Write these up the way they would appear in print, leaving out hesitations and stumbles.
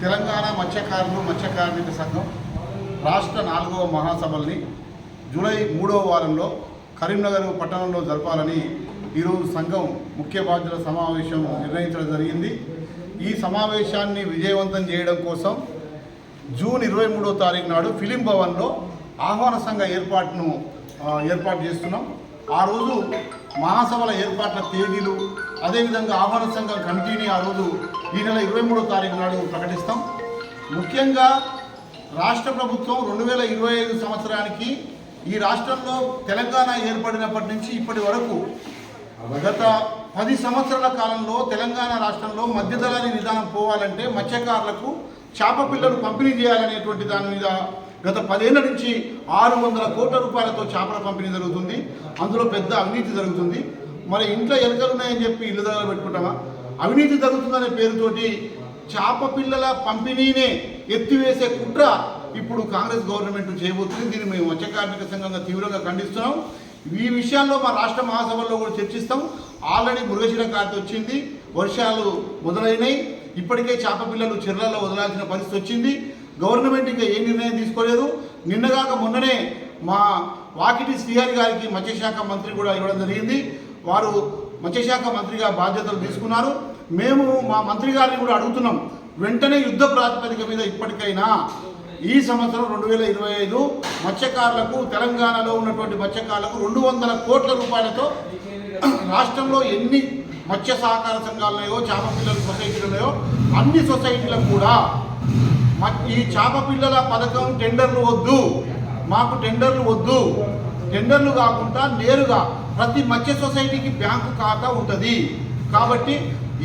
తెలంగాణ మత్స్యకారులు మత్స్యకార్మిక సంఘం రాష్ట్ర 4వ మహాసభల్ని జూలై 3వ వారంలో కరీంనగర్ పట్టణంలో జరపాలని ఈరోజు సంఘం ముఖ్య బాధ్యుల సమావేశం నిర్ణయించడం జరిగింది. ఈ సమావేశాన్ని విజయవంతం చేయడం కోసం జూన్ 23వ తారీఖు నాడు ఫిలిం భవన్లో ఆహ్వాన సంఘ ఏర్పాటు చేస్తున్నాం. ఆ రోజు మహాసభల ఏర్పాట్ల తేదీలు అదేవిధంగా ఆహ్వాన సంఘం కమిటీని ఆ రోజు ఈ నెల 23వ తారీఖు నాడు ప్రకటిస్తాం. ముఖ్యంగా రాష్ట్ర ప్రభుత్వం 2025 సంవత్సరానికి ఈ రాష్ట్రంలో తెలంగాణ ఏర్పడినప్పటి నుంచి ఇప్పటి వరకు గత 10 సంవత్సరాల కాలంలో తెలంగాణ రాష్ట్రంలో మధ్యదళారీ విధానం పోవాలంటే మత్స్యకారులకు చేప పిల్లలు పంపిణీ చేయాలనేటువంటి దాని మీద గత 10 ఏళ్ల నుంచి 600 కోట్ల రూపాయలతో చేపల పంపిణీ జరుగుతుంది. అందులో పెద్ద అవినీతి జరుగుతుంది. మరి ఇంట్లో ఎలుకలు ఉన్నాయని చెప్పి ఇల్లు దగ్గర పెట్టుకుంటామా? అవినీతి జరుగుతుందనే పేరుతోటి చేప పిల్లల పంపిణీనే ఎత్తివేసే కుట్ర ఇప్పుడు కాంగ్రెస్ గవర్నమెంట్ చేయబోతుంది. దీన్ని మేము మత్స్య కార్మిక సంఘంగా తీవ్రంగా ఖండిస్తున్నాం. ఈ విషయాల్లో మా రాష్ట్ర మహాసభల్లో కూడా చర్చిస్తాం. ఆల్రెడీ మృగశిర కార్తె వచ్చింది, వర్షాలు మొదలైనాయి. ఇప్పటికే చేప పిల్లలు చెర్లలో వదలాల్సిన పరిస్థితి వచ్చింది. గవర్నమెంట్ ఇంకా ఏ నిర్ణయం తీసుకోలేదు. నిన్నగాక మొన్ననే మా వాకిటి శ్రీహరి గారికి మత్స్యశాఖ మంత్రి కూడా ఇవ్వడం జరిగింది. వారు మత్స్యశాఖ మంత్రిగా బాధ్యతలు తీసుకున్నారు. మేము మా మంత్రి గారిని కూడా అడుగుతున్నాం, వెంటనే యుద్ధ ప్రాతిపదిక మీద ఇప్పటికైనా ఈ సంవత్సరం 2025 మత్స్యకారులకు తెలంగాణలో ఉన్నటువంటి మత్స్యకారులకు 200 కోట్ల రూపాయలతో రాష్ట్రంలో ఎన్ని మత్స్య సహకార సంఘాలు ఉన్నాయో చేప పిల్లల సొసైటీలు ఉన్నాయో అన్ని సొసైటీలకు కూడా ఈ చేప పిల్లల పథకం టెండర్లు వద్దు, మాకు టెండర్లు వద్దు. టెండర్లు కాకుండా నేరుగా ప్రతి మత్స్య సొసైటీకి బ్యాంకు ఖాతా ఉంటుంది. కాబట్టి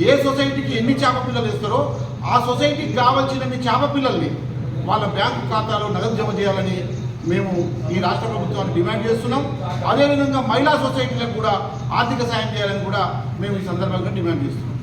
ఏ సొసైటీకి ఎన్ని చేప పిల్లలు ఇస్తారో ఆ సొసైటీకి కావాల్సినన్ని చేప పిల్లల్ని వాళ్ళ బ్యాంకు ఖాతాలో నగదు జమ చేయాలని మేము ఈ రాష్ట్ర ప్రభుత్వాన్ని డిమాండ్ చేస్తున్నాం. అదేవిధంగా మహిళా సొసైటీలకు కూడా ఆర్థిక సాయం చేయాలని కూడా మేము ఈ సందర్భంగా డిమాండ్ చేస్తున్నాం.